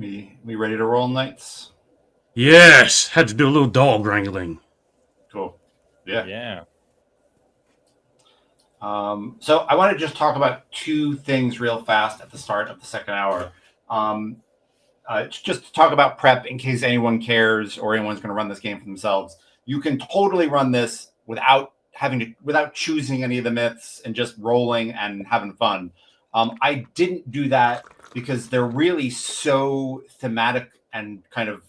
We ready to roll, knights? Yes, had to do a little dog wrangling. Cool. Yeah. Yeah. So I want to just talk about two things real fast at the start of the second hour. Just to talk about prep in case anyone cares or anyone's going to run this game for themselves. You can totally run this without choosing any of the myths and just rolling and having fun. I didn't do that because they're really so thematic and kind of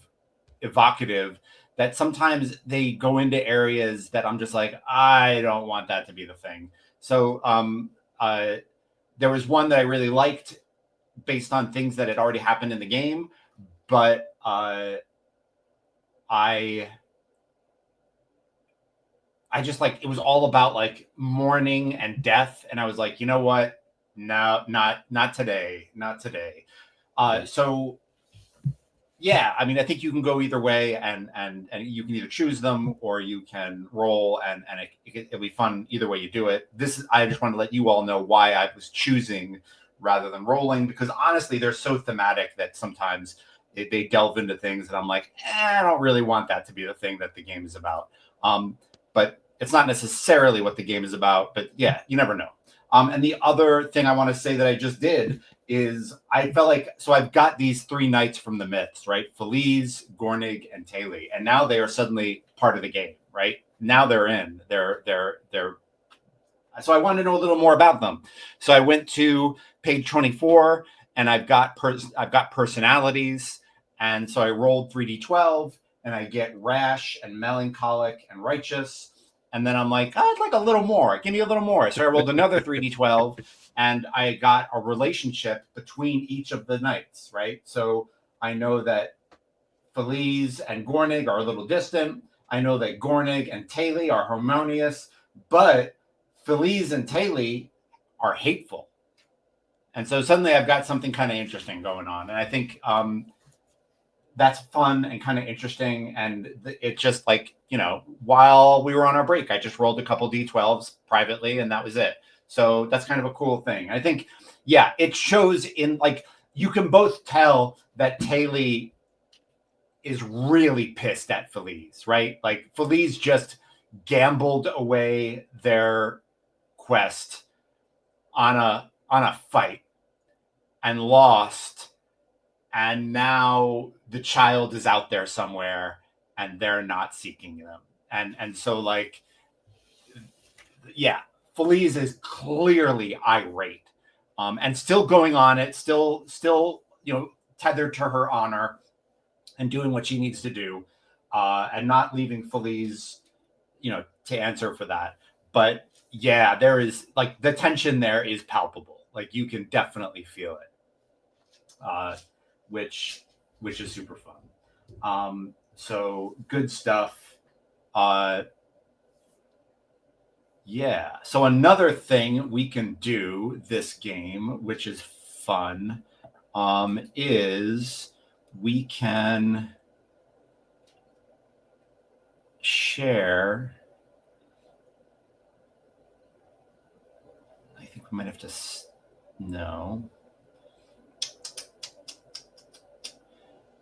evocative that sometimes they go into areas that I'm just like, I don't want that to be the thing. So there was one that I really liked based on things that had already happened in the game, but I just like, it was all about like mourning and death, and I was like, you know what? No, not today. So yeah, I mean, I think you can go either way, and you can either choose them or you can roll, and it'll be fun either way you do it. I just want to let you all know why I was choosing rather than rolling, because honestly, they're so thematic that sometimes they delve into things that I'm like, I don't really want that to be the thing that the game is about. But it's not necessarily what the game is about, but yeah, you never know. And the other thing I want to say that I just did is I felt like, so I've got these three knights from the myths, right? Feliz, Gornig, and Taeli. And now they are suddenly part of the game, right? Now they're in. They're so I wanted to know a little more about them. So I went to page 24 and I've got personalities. And so I rolled 3d12 and I get rash and melancholic and righteous. And then I'm like, I'd like a little more. Give me a little more. So I rolled another 3d12 and I got a relationship between each of the knights, right? So I know that Feliz and Gornig are a little distant. I know that Gornig and Taeli are harmonious, but Feliz and Taeli are hateful. And so suddenly I've got something kind of interesting going on. And I think that's fun and kind of interesting. And it just like, while we were on our break, I just rolled a couple D12s privately and that was it. So that's kind of a cool thing. I think, yeah, it shows in like, you can both tell that Taeli is really pissed at Feliz, right? Like Feliz just gambled away their quest on a fight and lost. And now the child is out there somewhere and they're not seeking them. And so like, yeah, Feliz is clearly irate and still going on it, still, tethered to her honor and doing what she needs to do and not leaving Feliz, to answer for that. But yeah, there is like the tension there is palpable. Like you can definitely feel it. Which is super fun. So good stuff. Yeah. So another thing we can do this game, which is fun, is we can share. I think we might have to. No.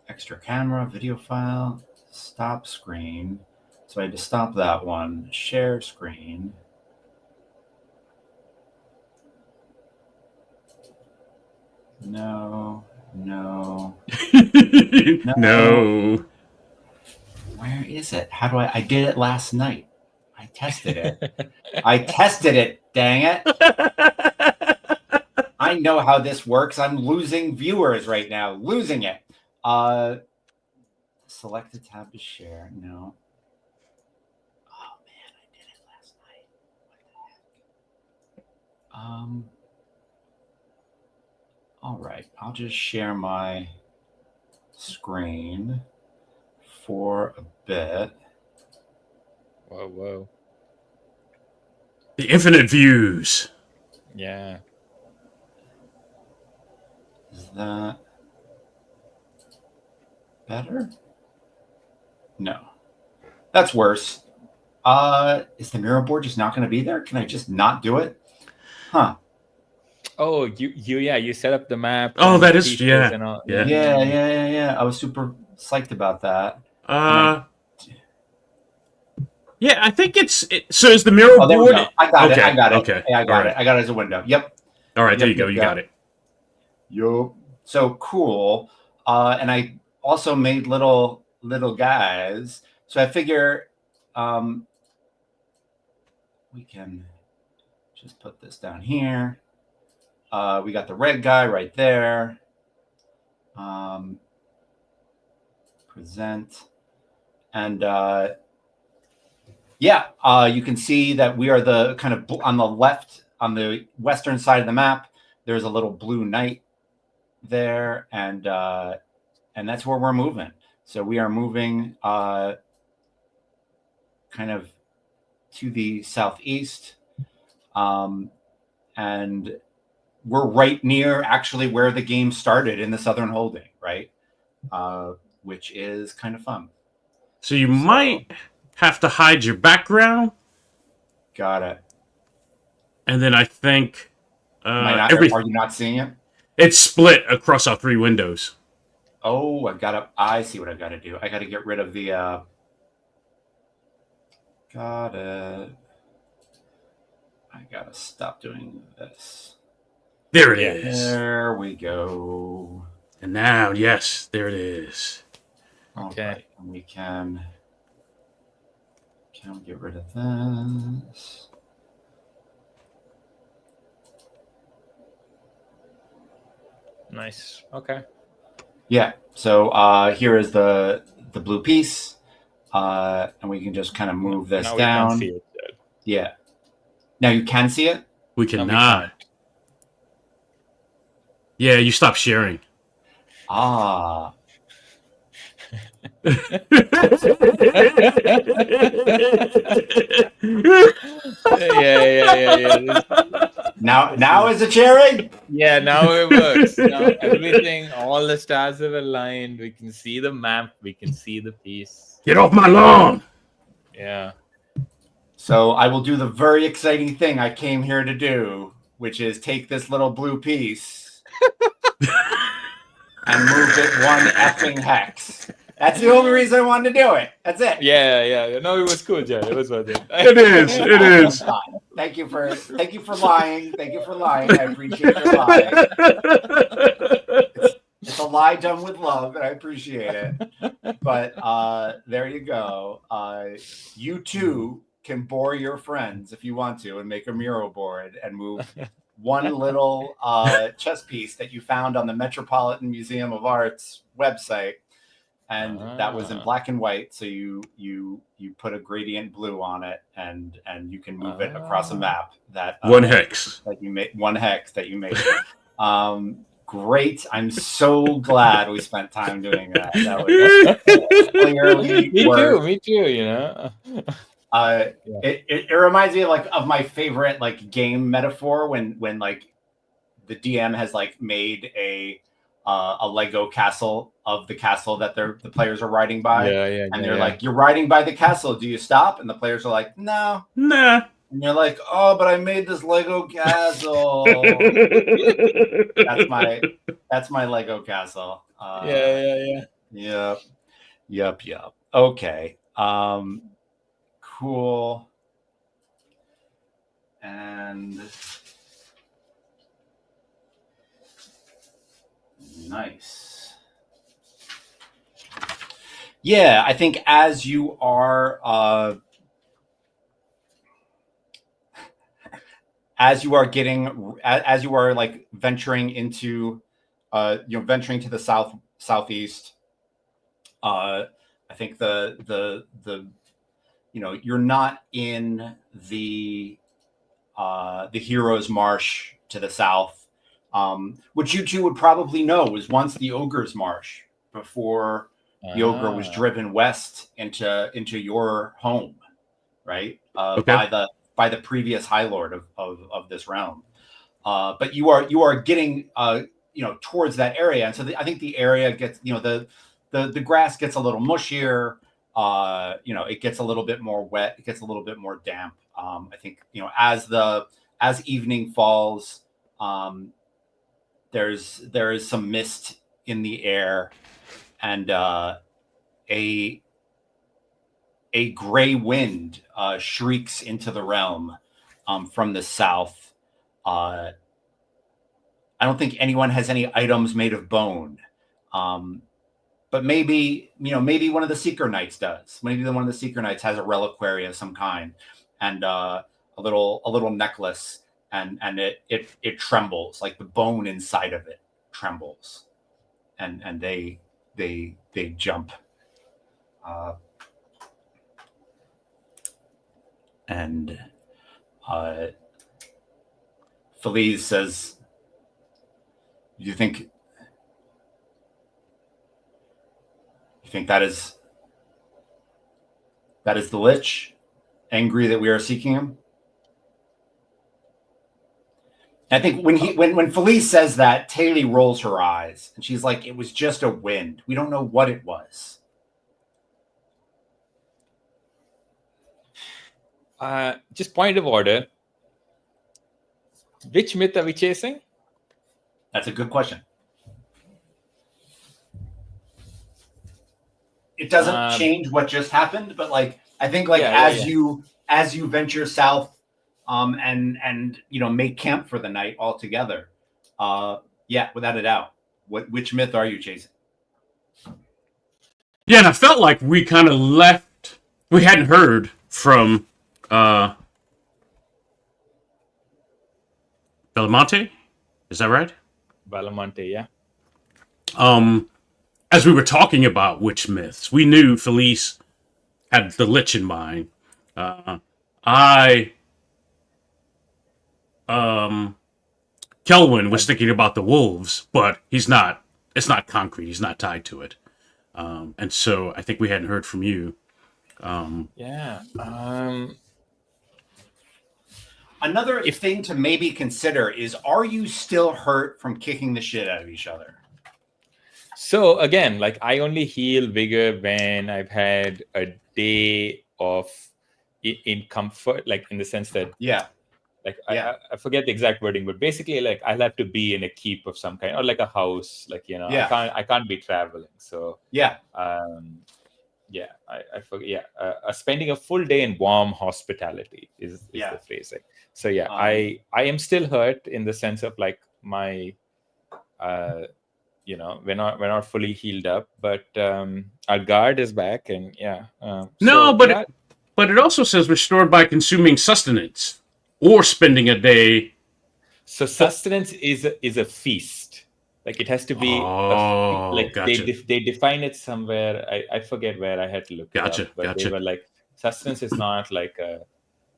Extra camera, video file, stop screen. So I had to stop that one. Share screen. No. No. Where is it? How do I did it last night. I tested it. Dang it. I know how this works. I'm losing viewers right now. Losing it. Select the tab to share. No. Oh man, I did it last night. What the heck? All right, I'll just share my screen for a bit. Whoa. The infinite views. Yeah. Is that better? No. That's worse. Is the mirror board just not going to be there? Can I just not do it? Huh. Oh, you set up the map. Oh, and that the is- pieces yeah, and all. yeah. Yeah. I was super psyched about that. Yeah, I think so is the mirror Oh, there we board? go. I got it. Okay, I got it. okay. Yeah, I got All it. right. I got it as a window. Yep. All right, there Yep, you go. yep, You got it. Yup. So cool. And I also made little guys. So I figure we can just put this down here. We got the red guy right there. Present. And you can see that we are the kind of on the left, on the western side of the map. There's a little blue knight there, and that's where we're moving. So we are moving kind of to the southeast, and we're right near actually where the game started in the Southern Holding, right? Which is kind of fun. So you might have to hide your background. Got it. And then I think are you not seeing it? It's split across our 3 windows. Oh, I see what I've got to do. I got to get rid of the got it. I gotta stop doing this. There it is. There we go. And now, yes, there it is. Okay. Right. And we can get rid of this. Nice. Okay. Yeah. So here is the blue piece, and we can just kind of move this now down. We can see it, Judd. Yeah. Now you can see it. We cannot. Yeah, you stopped sharing. Ah. Yeah. Now is it sharing? Yeah, now it works. Now everything, all the stars have aligned. We can see the map. We can see the piece. Get off my lawn! Yeah. So I will do the very exciting thing I came here to do, which is take this little blue piece and move it 1 effing hex. That's the only reason I wanted to do it. That's it. Yeah. No, it was cool, Judd. It was worth it. It is. Thank you for lying. Thank you for lying. I appreciate your lie. It's a lie done with love, and I appreciate it. But there you go. You too can bore your friends if you want to, and make a mural board and move 1 little chess piece that you found on the Metropolitan Museum of Art's website. And that was in black and white, so you put a gradient blue on it, and you can move it across a map. That 1 hex that you made. 1 hex that you made. Great! I'm so glad we spent time doing that. That was clearly Me too. You know. It reminds me of my favorite game metaphor when the DM has made a Lego castle of the castle that the players are riding by. And they're like, you're riding by the castle. Do you stop? And the players are like, no. Nah. And you're like, oh, but I made this Lego castle. That's my Lego castle. Yep. Okay. Cool. And nice. Yeah, I think as you are venturing into venturing to the southeast, I think the you're not in the Hero's Marsh to the south, which you two would probably know was once the Ogre's Marsh before the Ogre was driven west into your home, right? By the previous High Lord of this realm. But you are getting towards that area, and so I think the area gets the grass gets a little mushier. It gets a little bit more wet. It gets a little bit more damp. I think as evening falls, There is some mist in the air, and a gray wind shrieks into the realm from the south. I don't think anyone has any items made of bone, but maybe one of the Seeker Knights does. Maybe one of the Seeker Knights has a reliquary of some kind, and a little necklace, and it trembles, like the bone inside of it trembles, and they jump. And Feliz says, you think that is the Lich, angry that we are seeking him? I think when Feliz says that, Taylor rolls her eyes and she's like, it was just a wind. We don't know what it was. Just point of order. Which myth are we chasing? That's a good question. It doesn't change what just happened, but like I think as you venture south, and make camp for the night all together, without a doubt. Which myth are you chasing? Yeah, and I felt like we kind of left. We hadn't heard from Belmonte. Is that right? Belmonte, yeah. As we were talking about which myths, we knew Felice had the Lich in mind. Kelwin was thinking about the wolves, but he's not. It's not concrete. He's not tied to it. And so I think we hadn't heard from you. Another thing to maybe consider is, are you still hurt from kicking the shit out of each other? So again, like I only heal vigor when I've had a day of in comfort, like in the sense that I forget the exact wording, but basically like I'll have to be in a keep of some kind, or like a house, like I can't be traveling. So spending a full day in warm hospitality is the phrasing. So I am still hurt in the sense of like my we're not fully healed up, but our guard is back, and but it also says restored by consuming sustenance or spending a day. So sustenance is a feast. Like it has to be gotcha. They define it somewhere. I forget where. I had to look it up, but they were like, sustenance is not like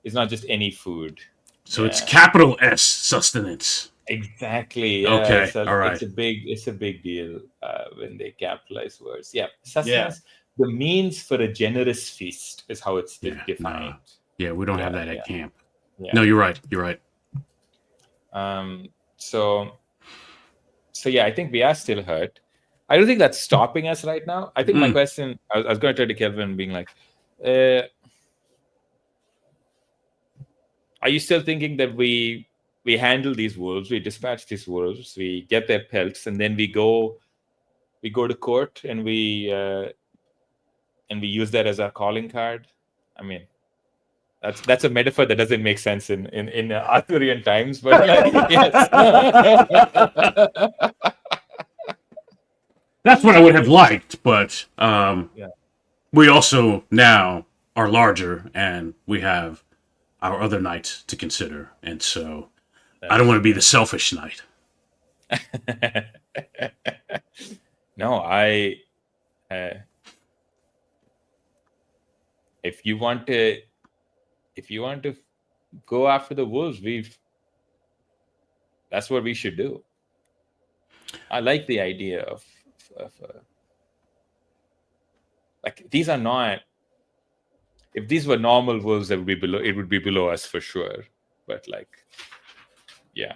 it's not just any food. So it's capital S sustenance. Exactly. Yeah. Okay. So all right. It's a big deal when they capitalize words. Yeah. Sustenance. The means for a generous feast is how it's defined. We don't have that at camp. Yeah. No, you're right. You're right. So I think we are still hurt. I don't think that's stopping us right now. I think my question, I was going to turn to Kelvin, being like, are you still thinking that we handle these wolves, we dispatch these wolves, we get their pelts, and then we go to court and we use that as our calling card? I mean, that's a metaphor that doesn't make sense in Arthurian times, but like, yes. That's what I would have liked, but we also now are larger and we have our other knights to consider, and so I don't want to be the selfish knight. No, if you want to go after the wolves, that's what we should do. I like the idea of like, these are not. If these were normal wolves, it would be below us for sure. But like, yeah.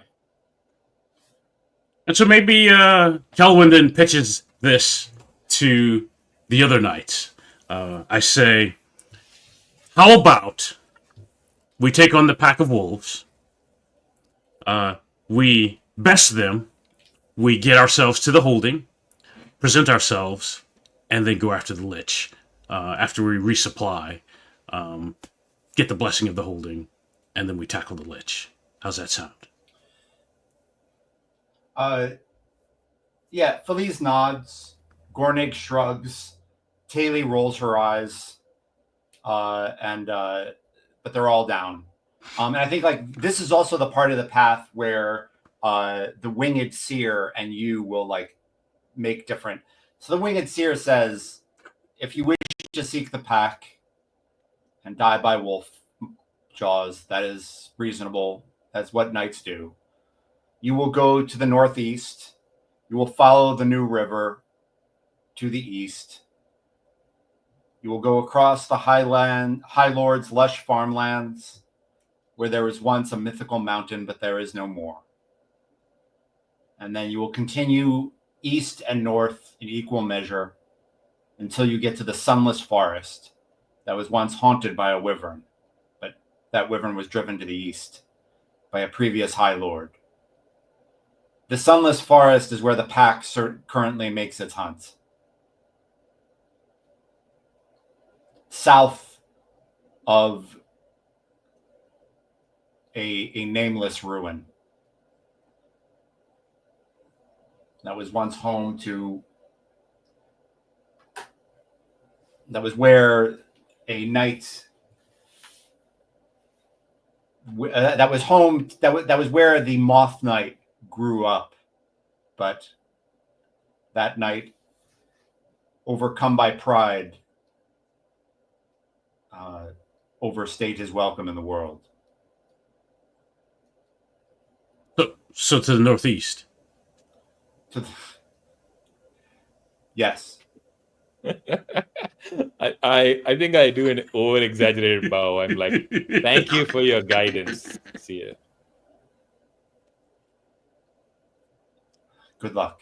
And so maybe Kelwin then pitches this to the other knights. I say, how about we take on the pack of wolves? we best them, we get ourselves to the holding, present ourselves, and then go after the Lich. After we resupply, get the blessing of the holding, and then we tackle the Lich. How's that sound? Yeah, Feliz nods. Gornig shrugs. Taylor rolls her eyes. But they're all down. And I think like this is also the part of the path where the winged seer and you will like make different. So the winged seer says, if you wish to seek the pack and die by wolf jaws, that is reasonable. That's what knights do. You will go to the northeast. You will follow the new river to the east. You will go across the High Lord's lush farmlands, where there was once a mythical mountain, but there is no more. And then you will continue east and north in equal measure until you get to the sunless forest that was once haunted by a wyvern, but that wyvern was driven to the east by a previous High Lord. The sunless forest is where the pack currently makes its hunt. South of a nameless ruin that was once home to, that was where a knight, that was home, that was where the Moth Knight grew up. But that knight, overcome by pride, overstayed his welcome in the world. So to the northeast. Yes. I think I do an over exaggerated bow. I'm like, thank you for your guidance, Seer. Good luck.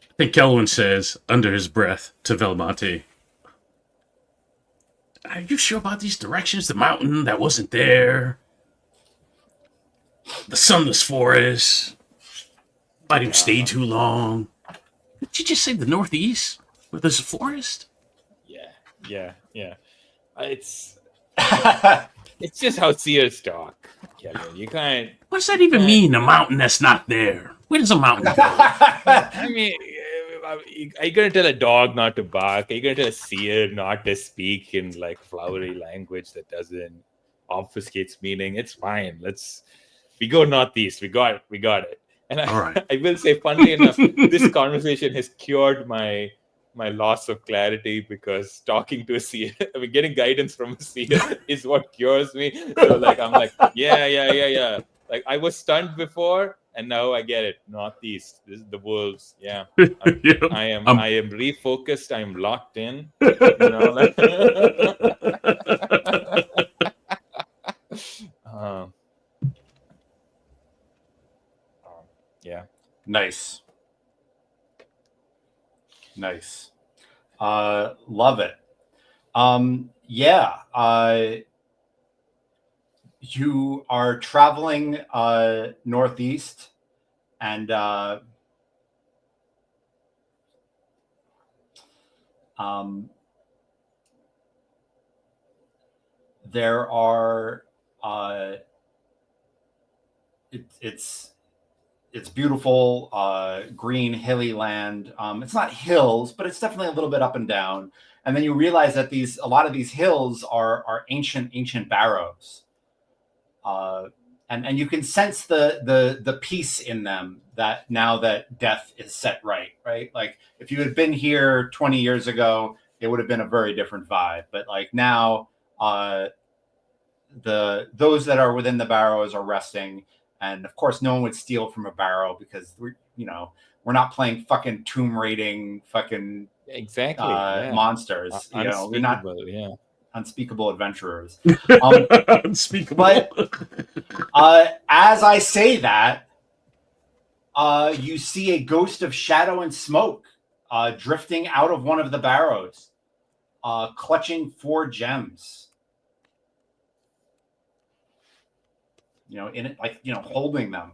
I think Kelwin says under his breath to Velmonte, "Are you sure about these directions? The mountain that wasn't there, the sunless forest, might have stayed too long. Did you just say the northeast where there's a forest?" Yeah. It's just how Seers talk, Kevin. You can't. What does that even mean? A mountain that's not there? Where does a mountain go? I mean, are you gonna tell a dog not to bark? Are you gonna tell a seer not to speak in like flowery language that doesn't obfuscates meaning? It's fine. We go northeast. We got it. And right. I will say, funnily enough, this conversation has cured my loss of clarity, because talking to a seer, I mean, getting guidance from a seer is what cures me. So like, I'm like, yeah. Like I was stunned before, and now I get it. Northeast. This is the wolves. Yeah. I am refocused. I'm locked in. You know, like, yeah. Nice. Love it. You are traveling northeast, and there are it's beautiful green hilly land. It's not hills, but it's definitely a little bit up and down. And then you realize that a lot of these hills are ancient barrows, and you can sense the peace in them, that now that death is set right. Like if you had been here 20 years ago, it would have been a very different vibe. But like now, those that are within the barrows are resting. And of course, no one would steal from a barrow, because we're not playing fucking tomb raiding fucking monsters. We're not unspeakable adventurers. Unspeakable. But as I say that, you see a ghost of shadow and smoke drifting out of one of the barrows, clutching 4 gems. In it, like, holding them.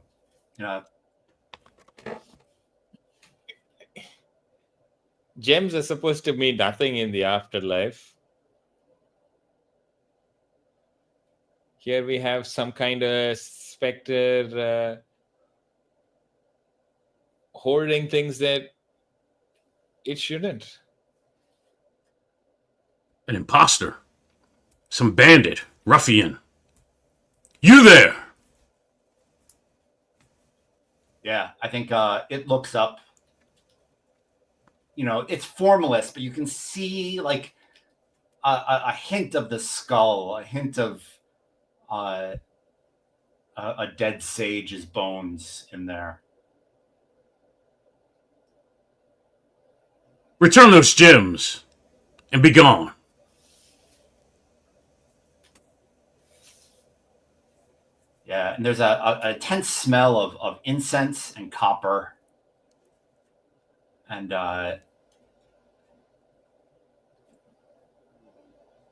Gems are supposed to mean nothing in the afterlife. Here we have some kind of specter hoarding things that it shouldn't. An imposter. Some bandit. Ruffian. You there! Yeah, I think it looks up. It's formless, but you can see like a hint of the skull, a hint of a dead sage's bones in there. Return those gems and be gone. Yeah, and there's a tense smell of incense and copper. And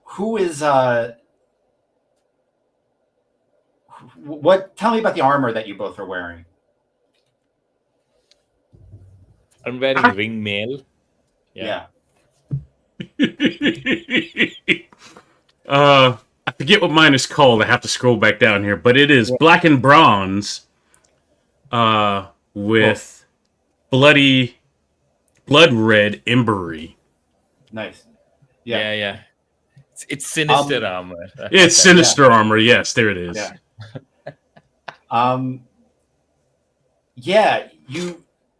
who is what? Tell me about the armor that you both are wearing. I'm wearing ring mail. Yeah. I forget what mine is called. I have to scroll back down here, but it is black and bronze, with blood red embery. Nice. Yeah. It's sinister armor. It's sinister armor. Yes, there it is. Yeah.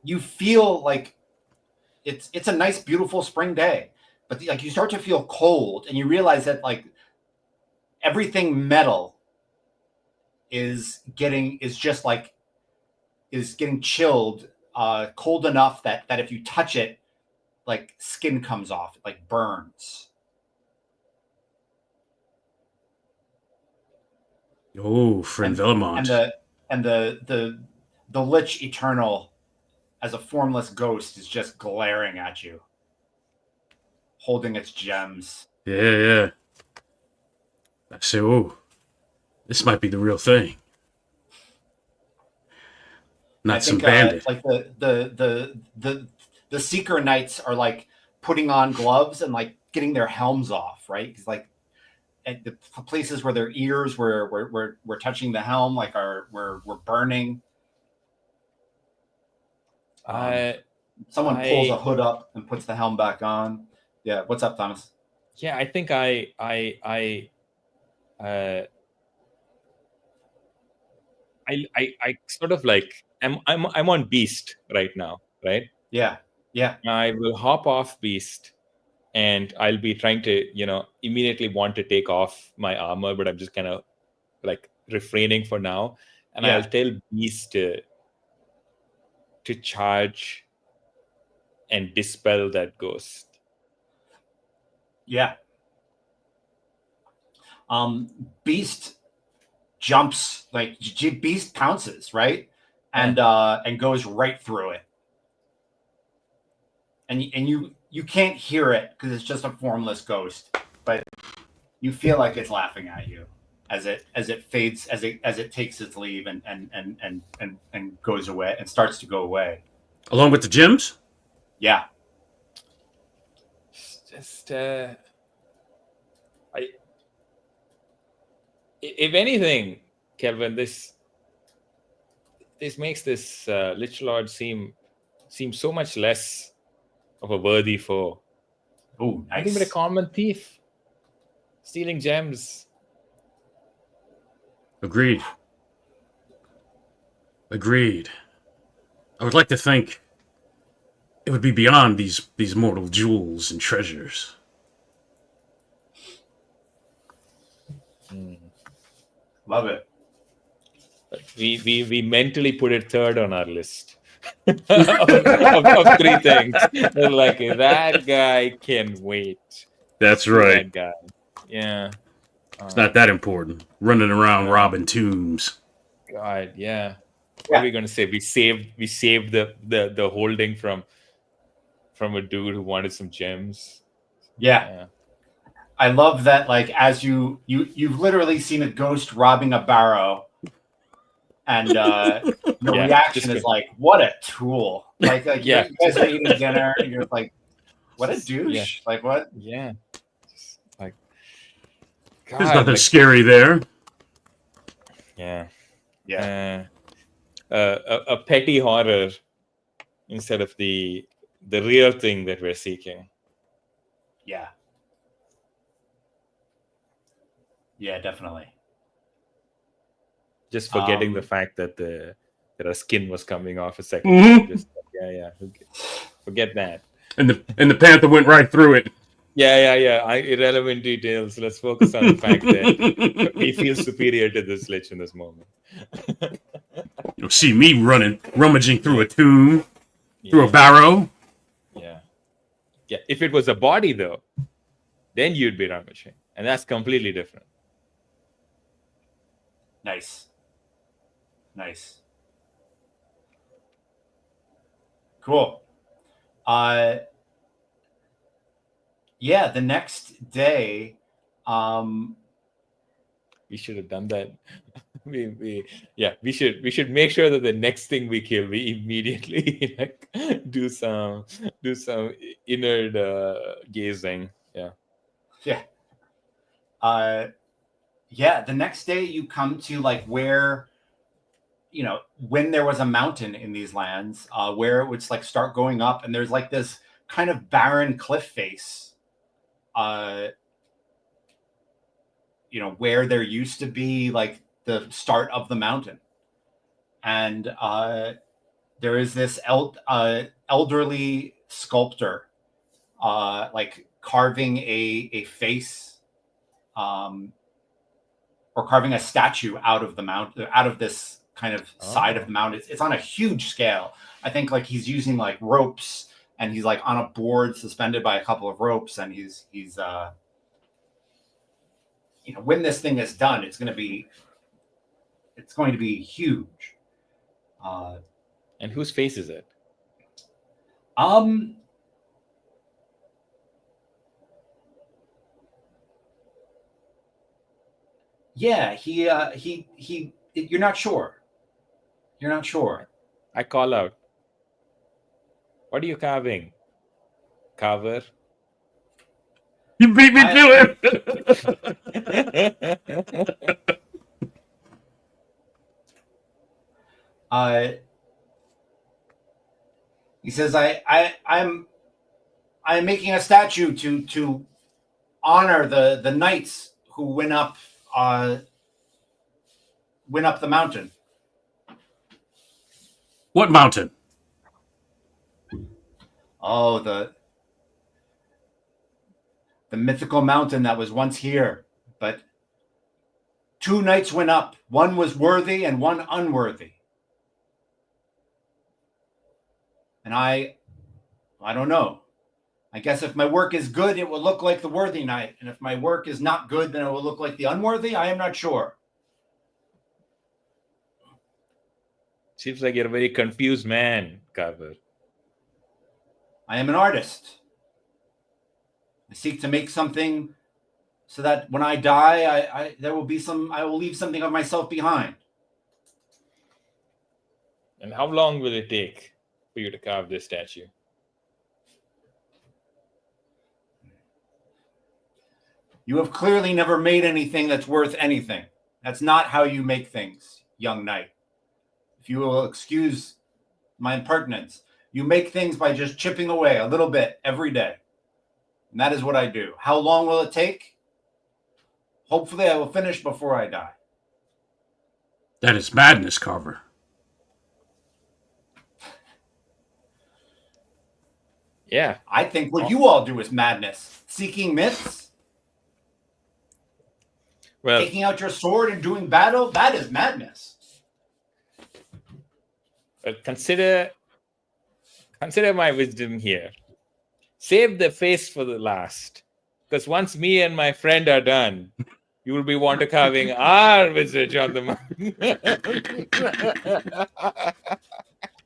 You feel like it's a nice, beautiful spring day, but like you start to feel cold, and you realize that like everything metal is getting chilled, cold enough that if you touch it, like skin comes off, it like burns. Oh, friend Velemont. And the Lich Eternal, as a formless ghost, is just glaring at you, holding its gems. Yeah. I say, oh, this might be the real thing. Not some bandit. Like the Seeker Knights are like putting on gloves and like getting their helms off, right? Because like at the places where their ears were touching the helm, like we're burning. Someone pulls a hood up and puts the helm back on. Yeah, what's up, Thomas? Yeah, I think I sort of like I'm on Beast right now, right? Yeah. I will hop off Beast, and I'll be trying to immediately want to take off my armor, but I'm just kind of like refraining for now, and I'll tell Beast to charge and dispel that ghost. Yeah. Beast jumps, like Beast pounces, right? And goes right through it. And you can't hear it because it's just a formless ghost, but you feel like it's laughing at you as it fades, as it takes its leave and goes away and starts to go away. Along with the gems? Yeah. Just if anything, Kelvin, this makes this Lich Lord seem so much less of a worthy foe. Oh, nice. Nothing but a common thief stealing gems. Agreed. I would like to think it would be beyond these mortal jewels and treasures. Love it. We mentally put it third on our list of three things. They're like, that guy can wait. That's right. That guy. Yeah. It's not that important. Running around robbing tombs. God, yeah. What are we gonna say? We saved the holding from a dude who wanted some gems. Yeah. I love that, like, as you've literally seen a ghost robbing a barrow, And your Yeah, reaction just is like, "What a tool!" Like Yeah. you guys are eating dinner, and you're like, "What a Yeah. douche!" Like what? Yeah. Just like, There's God, nothing like, scary there. yeah. Yeah, A petty horror instead of the real thing that we're seeking. yeah, yeah, definitely. Just forgetting the fact that our skin was coming off a second. Mhm. Just forget that. And the panther went right through it. Yeah. Irrelevant details. Let's focus on the fact that we feel superior to this Lich in this moment. You'll see me rummaging through a tomb, through a barrow. Yeah. If it was a body, though, then you'd be rummaging, and that's completely different. Nice. Cool. Yeah, the next day, we should have done that. we should make sure that the next thing we kill, we immediately like do some inner gazing. Yeah. The next day you come to like where, when there was a mountain in these lands, where it would like start going up, and there's like this kind of barren cliff face, where there used to be like the start of the mountain, and there is this elderly sculptor, like carving a face, or carving a statue out of the mountain, out of this kind of side of the mountain. It's on a huge scale. I think like he's using like ropes, and he's like on a board suspended by a couple of ropes, and he's when this thing is done, it's going to be huge. And whose face is it? Yeah, he you're not sure. I call out, "What are you carving, carver?" You beat me to it. He says, I'm making a statue to honor the knights who went up the mountain. What mountain? Oh, the mythical mountain that was once here, but 2 knights went up. One was worthy and one unworthy. And I don't know. I guess if my work is good, it will look like the worthy knight. And if my work is not good, then it will look like the unworthy. I am not sure. Seems like you're a very confused man, carver. I am an artist. I seek to make something so that when I die, I will leave something of myself behind. And how long will it take for you to carve this statue? You have clearly never made anything that's worth anything. That's not how you make things, young knight. If you will excuse my impertinence, you make things by just chipping away a little bit every day. And that is what I do. How long will it take? Hopefully I will finish before I die. That is madness, Carver. Yeah. I think what you all do is madness. Seeking myths? Well, taking out your sword and doing battle? That is madness. But consider my wisdom here. Save the face for the last. Because once me and my friend are done, you will be want to carving our visage on the mountain.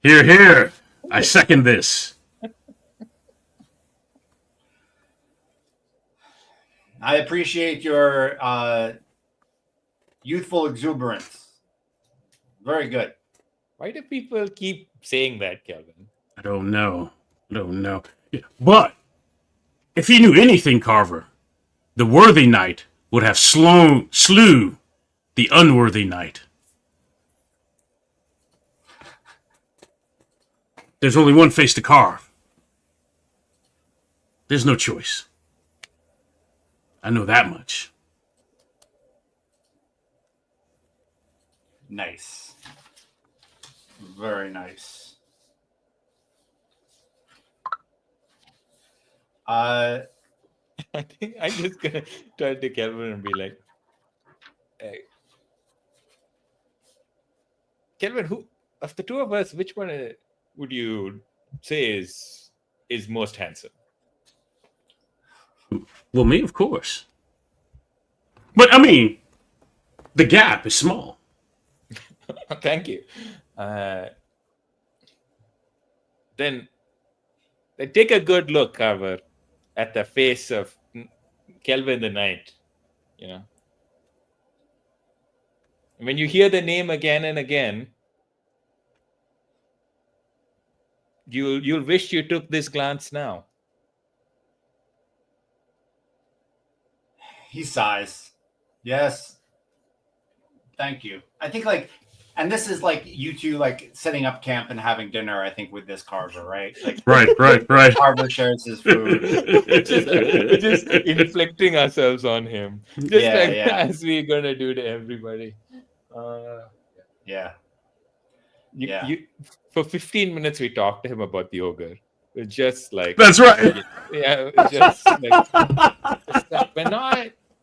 Hear, hear. I second this. I appreciate your youthful exuberance. Very good. Why do people keep saying that, Kelvin? I don't know. Yeah. But if he knew anything, Carver, the worthy knight would have slew the unworthy knight. There's only one face to carve. There's no choice. I know that much. Nice. Very nice. I think I'm just gonna turn to Kelvin and be like, hey, Kelvin, who of the two of us, which one would you say is most handsome? Well, me, of course. But I mean, the gap is small. Thank you. Then take a good look, Carver, at the face of Kelvin the Knight. You know, when you hear the name again and again, you'll wish you took this glance now. He sighs. Yes. Thank you. I think and this is like you two like setting up camp and having dinner, I think, with this Carver, right? Like Right. Carver shares his food. just inflicting ourselves on him. Just as we're gonna do to everybody. Yeah. For 15 minutes we talked to him about the ogre. We're just like, that's right. Yeah, just like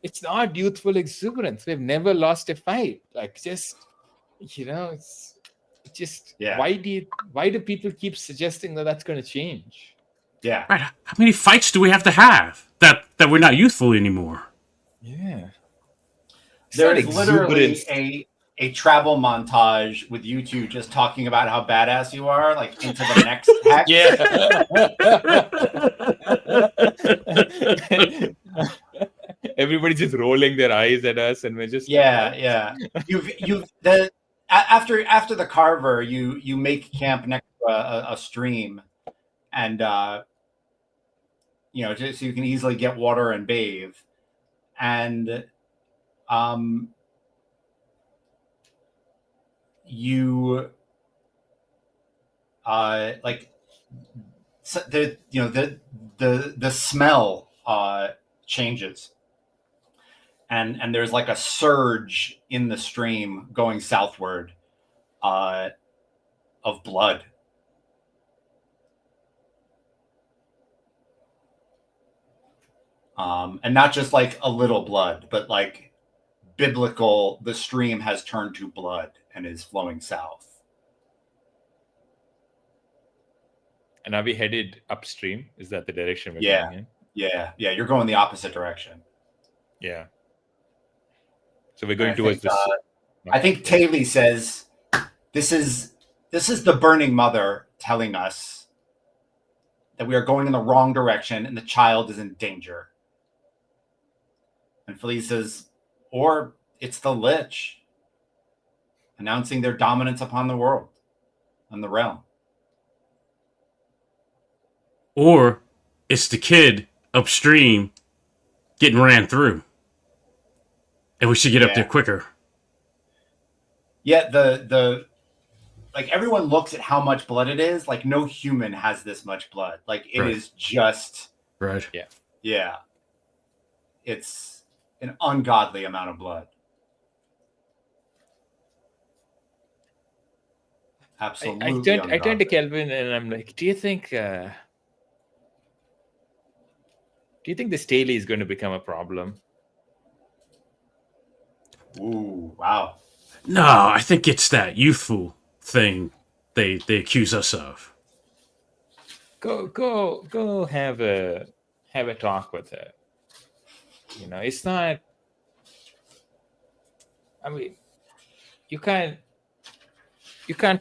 it's not youthful exuberance. We've never lost a fight. Like it's just why do people keep suggesting that that's going to change? Yeah. Right. How many fights do we have to have that we're not youthful anymore? Yeah. There's literally a travel montage with you two just talking about how badass you are, like into the next text. Yeah. Everybody's just rolling their eyes at us, and we're just yeah. After the Carver, you make camp next to a stream, and so you can easily get water and bathe, and you like the smell changes, and there's like a surge in the stream going southward of blood. And not just like a little blood, but like biblical, the stream has turned to blood and is flowing south. And are we headed upstream? Is that the direction we're going in? Yeah. You're going the opposite direction. Yeah. So we're going towards this. I think Taylor says, this is the Burning Mother telling us that we are going in the wrong direction and the child is in danger. And Felice says, or it's the Lich announcing their dominance upon the world and the realm. Or it's the kid upstream getting ran through. And we should get up there quicker. Yeah, the like everyone looks at how much blood it is. Like no human has this much blood. Like it is just right. Yeah. It's an ungodly amount of blood. Absolutely. I turned to Kelvin and I'm like, do you think this Staley is going to become a problem? Ooh, wow. No, I think it's that youthful thing they accuse us of. Go have a talk with her. It's not. I mean, you can't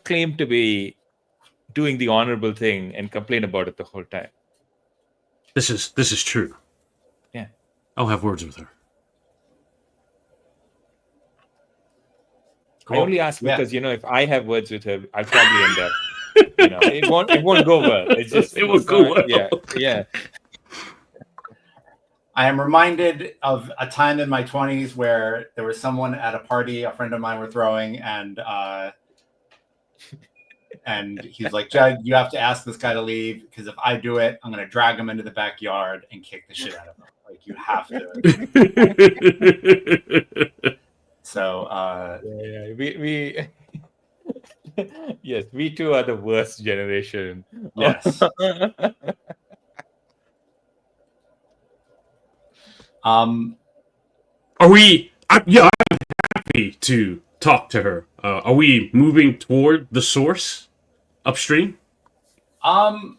claim to be doing the honorable thing and complain about it the whole time. This is true. Yeah. I'll have words with her. I only ask Yeah. because if I have words with her, I'll probably end up. It won't go well. It's just It won't go well. Yeah. I am reminded of a time in my 20s where there was someone at a party a friend of mine were throwing, and he's like, Judd, you have to ask this guy to leave, because if I do it, I'm going to drag him into the backyard and kick the shit out of him. Like, you have to. So, yeah. We yes, we too are the worst generation. yes. Are we? I'm happy to talk to her. Are we moving toward the source upstream? Yeah,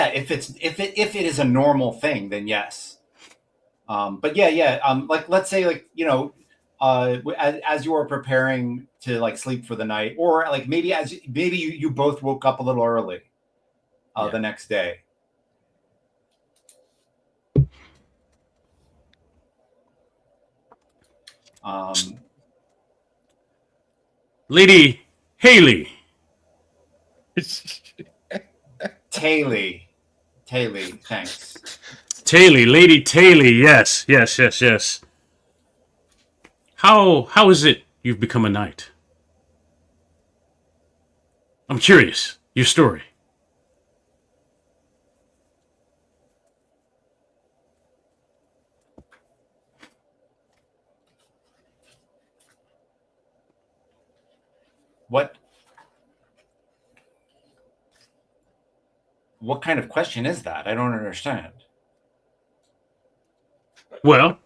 if it is a normal thing, then yes. But yeah. Like, let's say, like, as you were preparing to like sleep for the night, or like maybe you both woke up a little early the next day. Lady Haley. Taylor, thanks. Lady Taylor, yes. How is it you've become a knight? I'm curious. Your story. What kind of question is that? I don't understand. Well,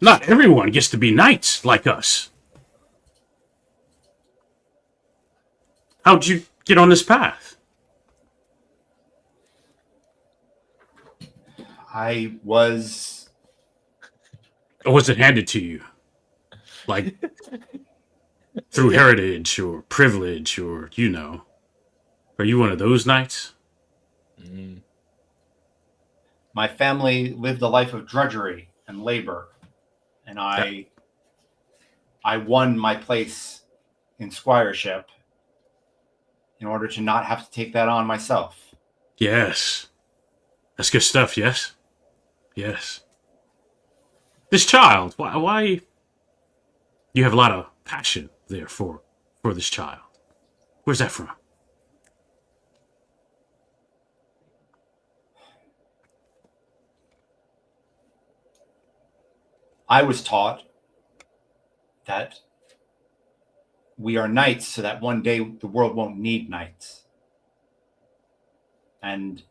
not everyone gets to be knights like us. How'd you get on this path? I was... Or was it handed to you? Like, through heritage or privilege or, Are you one of those knights? My family lived a life of drudgery and labor, and I won my place in squireship in order to not have to take that on myself. Yes. That's good stuff, yes? Yes. This child, why you have a lot of passion there for this child. Where's that from? I was taught that we are knights so that one day the world won't need knights. And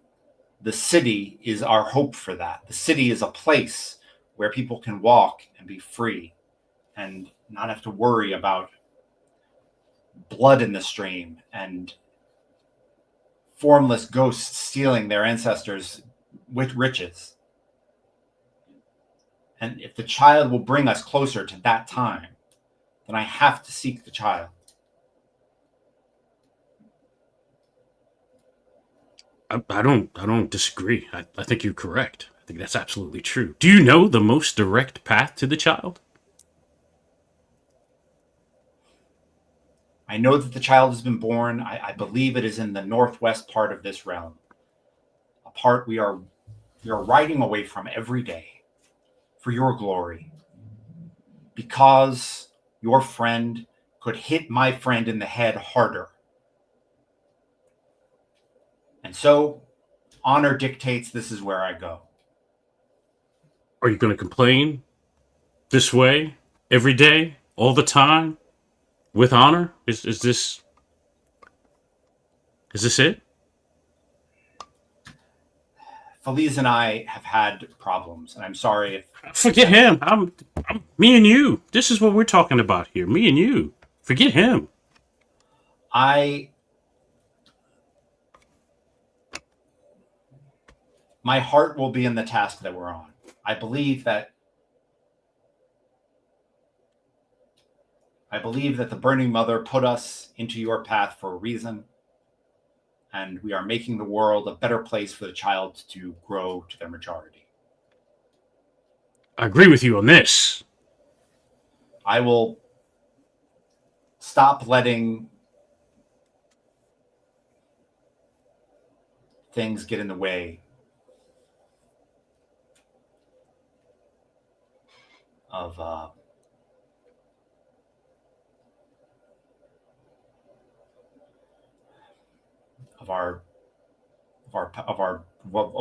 the city is our hope for that. The city is a place where people can walk and be free and not have to worry about blood in the stream and formless ghosts stealing their ancestors with riches. And if the child will bring us closer to that time, then I have to seek the child. I don't disagree. I think you're correct. I think that's absolutely true. Do you know the most direct path to the child? I know that the child has been born. I believe it is in the northwest part of this realm, a part we are riding away from every day for your glory, because your friend could hit my friend in the head harder. And so honor dictates this is where I go. Are you going to complain this way every day, all the time, with honor? Is this it? Feliz and I have had problems, and I'm sorry if... Forget him. I'm me and you. This is what we're talking about here. Me and you. Forget him. My heart will be in the task that we're on. I believe that the Burning Mother put us into your path for a reason, and we are making the world a better place for the child to grow to their majority. I agree with you on this. I will stop letting things get in the way of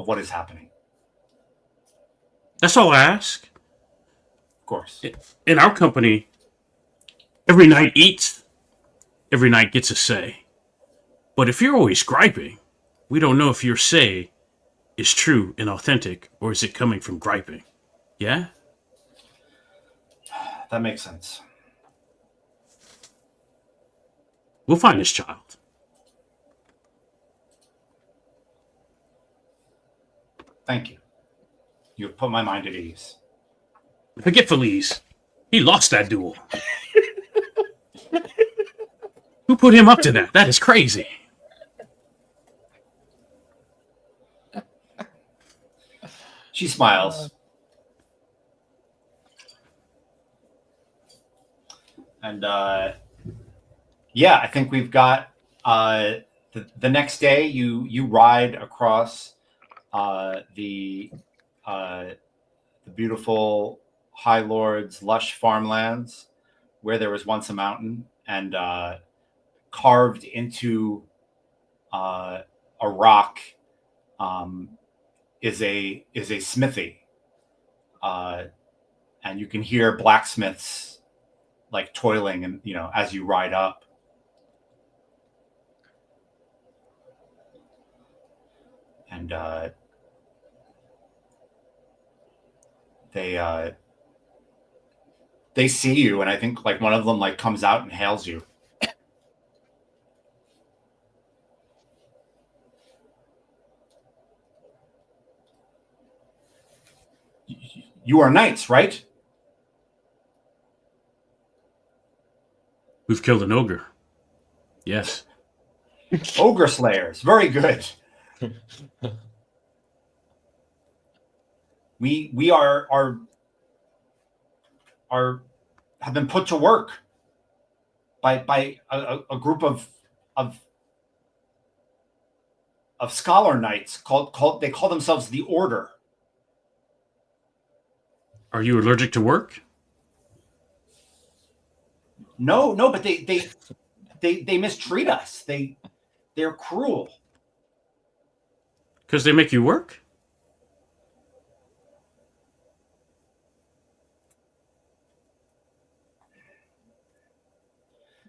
what is happening. That's all I ask. Of course. In our company, every knight eats, every knight gets a say. But if you're always griping, we don't know if your say is true and authentic, or is it coming from griping? Yeah? That makes sense. We'll find this child. Thank you. You have put my mind at ease. Forget Felice. He lost that duel. Who put him up to that? That is crazy. She smiles. And yeah, I think we've got the next day you ride across the beautiful High Lord's lush farmlands where there was once a mountain, and carved into a rock is a smithy, and you can hear blacksmiths like toiling, and as you ride up. And they see you, and I think like one of them like comes out and hails you. You are knights, right? We've killed an ogre. Yes. Ogre slayers. Very good. We are have been put to work by a group of scholar knights they call themselves the Order. Are you allergic to work? No, but they mistreat us. They're cruel. Because they make you work?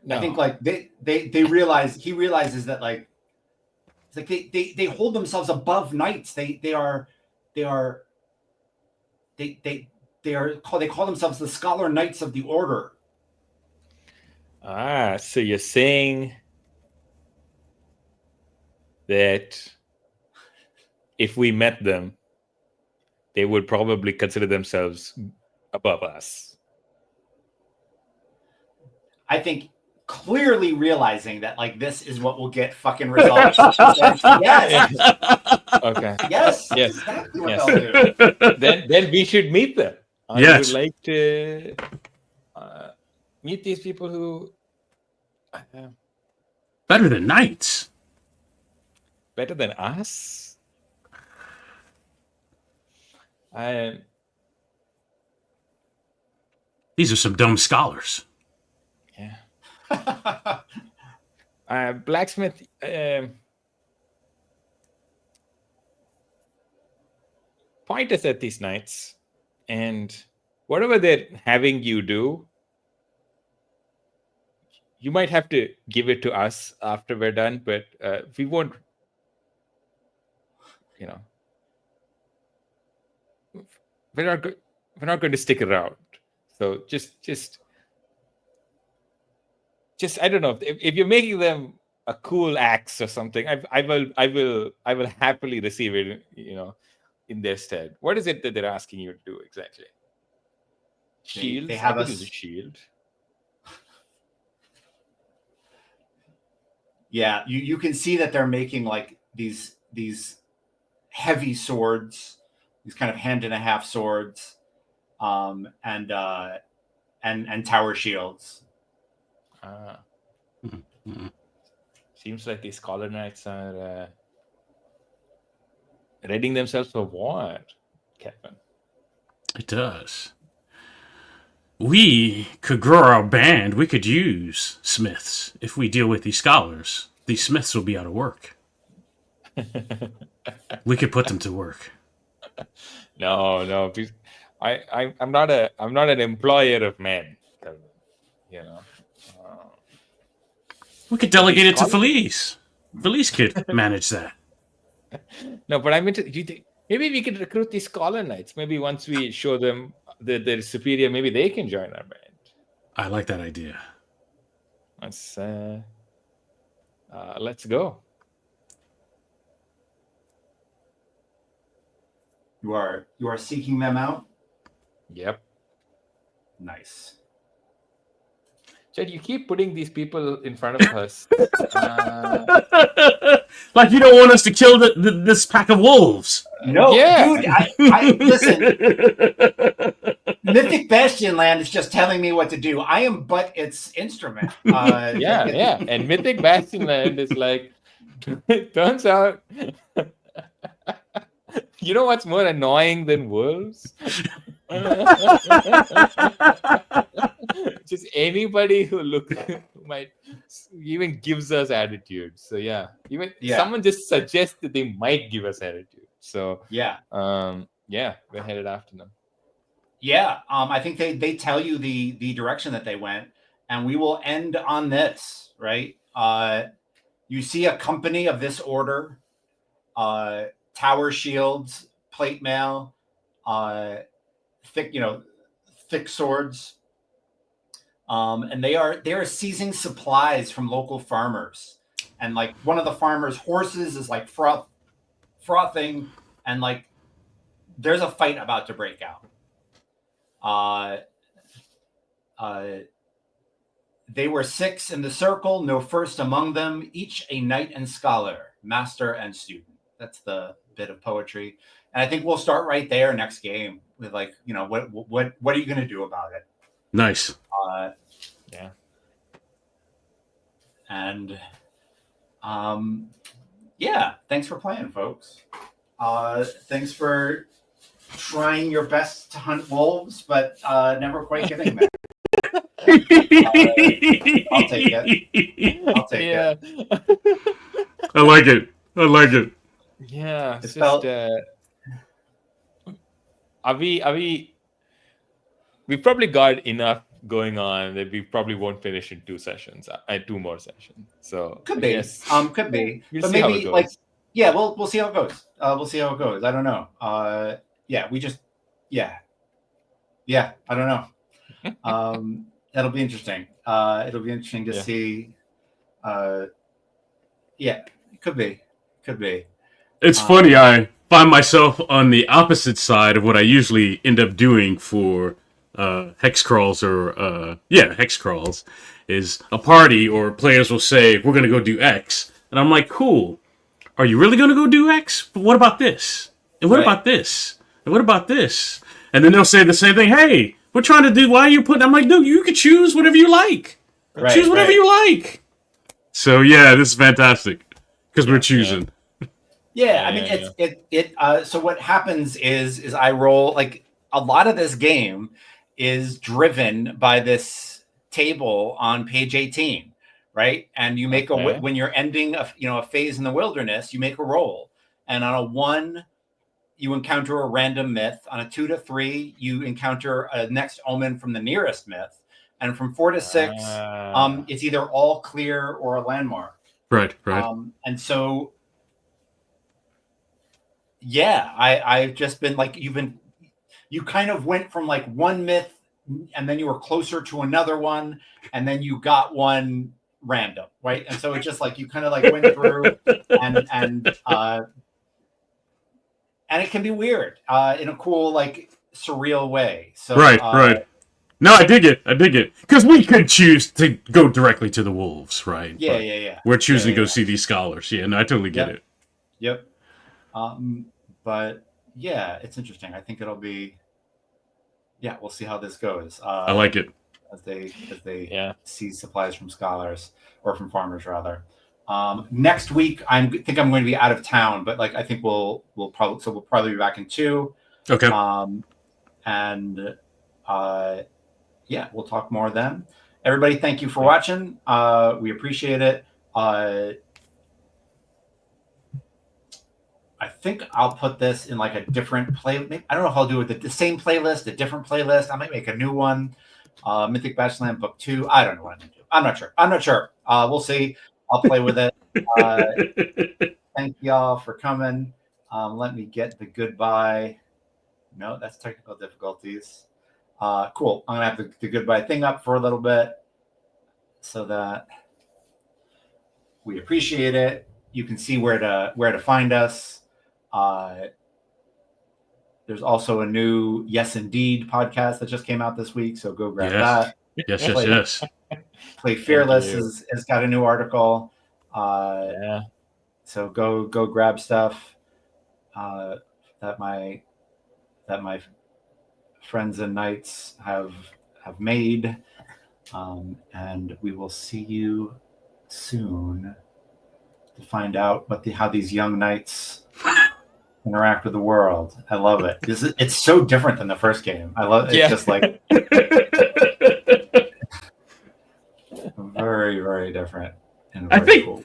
No. I think like they realize, he realizes that like it's like they hold themselves above knights. They call themselves the Scholar Knights of the Order. So you're saying that if we met them, they would probably consider themselves above us. I think clearly realizing that like this is what will get fucking results. Yes. Okay. Yes. Yes. Exactly what Yes. they'll do. Then we should meet them. I Yes. would like to meet these people who Better than knights. better than us. These are some dumb scholars. Yeah. Blacksmith. Point us at these knights, and whatever they're having you do, you might have to give it to us after we're done, but we won't. We're not going to stick around. So just I don't know if you're making them a cool axe or something. I will happily receive it. In their stead. What is it that they're asking you to do exactly? Shields. They have I could us. use a shield. Yeah, you can see that they're making like these heavy swords, these kind of hand and a half swords, and and tower shields. Seems like these Scholar Knights are readying themselves for war, Kevin. It does. We could grow our band. We could use smiths if we deal with these scholars. These smiths will be out of work. We could put them to work. No, please. I'm not an employer of men, Kevin. You know. We could delegate it to Felice. Felice could manage that. No, but I meant maybe we could recruit these Scholar Knights. Maybe once we show them that they're superior, maybe they can join our band. I like that idea. Let's go. You are seeking them out? Yep. Nice. Judd, you keep putting these people in front of us. Like you don't want us to kill this pack of wolves. No, Yeah. dude, I listen. Mythic Bastionland is just telling me what to do. I am but its instrument. Yeah. And Mythic Bastionland is like, it turns out, you know what's more annoying than wolves? Just anybody who might even gives us attitude. So someone just suggests that they might give us attitude. So we're headed after them. Yeah, I think they tell you the direction that they went, and we will end on this, right? You see a company of this order, tower shields, plate mail, thick swords, and they are seizing supplies from local farmers, and like one of the farmers' horses is like frothing, and like there's a fight about to break out. They were 6 in the circle, no first among them, each a knight and scholar, master and student. That's the bit of poetry. And I think we'll start right there next game with like, what are you going to do about it? Nice. And thanks for playing, folks. Thanks for trying your best to hunt wolves, but never quite getting there. I'll take it. I like it. Yeah. It's just, we've probably got enough going on that we probably won't finish in 2 sessions, 2 more sessions. So could be. Yes. Could be. We'll but see how maybe it goes. we'll see how it goes. We'll see how it goes. I don't know. I don't know. That'll be interesting. It'll be interesting to see. Could be. It's funny. I find myself on the opposite side of what I usually end up doing for hex crawls hex crawls is a party or players will say, we're going to go do X. And I'm like, cool. Are you really going to go do X? But what about this? And what about this? And what about this? And then they'll say the same thing. Hey, we're trying to do, why are you putting, I'm like, no, you can choose whatever you like. Choose whatever you like. So yeah, this is fantastic because we're choosing. So what happens is I roll, like a lot of this game is driven by this table on page 18, right? And you make when you're ending a phase in the wilderness, you make a roll, and on a 1 you encounter a random myth. On a 2 to 3 you encounter a next omen from the nearest myth, and from 4 to 6 it's either all clear or a landmark. Right. And so I've just been like, you kind of went from like one myth and then you were closer to another one and then you got one random, right? And so it's just like you kind of like went through and it can be weird in a cool, like surreal way. So right. No, I dig it. Because we could choose to go directly to the wolves, right? Yeah. We're choosing to go see these scholars. Yeah, no, I totally get it. Yep. But yeah, it's interesting. I think it'll be. Yeah, we'll see how this goes. I like it. as they Yeah. seize supplies from scholars or from farmers rather. Next week, I think I'm going to be out of town, but like I think we'll probably be back in 2. Okay. And yeah, we'll talk more then. Everybody, thank you for watching. We appreciate it. I think I'll put this in like a different play. I don't know if I'll do it the same playlist, a different playlist. I might make a new one. Mythic Bastionland Book 2. I don't know what I'm going to do. I'm not sure. We'll see. I'll play with it. Thank y'all for coming. Let me get the goodbye. No, that's technical difficulties. Cool. I'm going to have the goodbye thing up for a little bit so that we appreciate it. You can see where to find us. There's also a new Yes Indeed podcast that just came out this week, so go grab that. Yes. Play Fearless has got a new article. Yeah. So go grab stuff that my friends and knights have made, and we will see you soon to find out how these young knights interact with the world. I love it. It's so different than the first game. I love it. It's just like very, very different and very cool.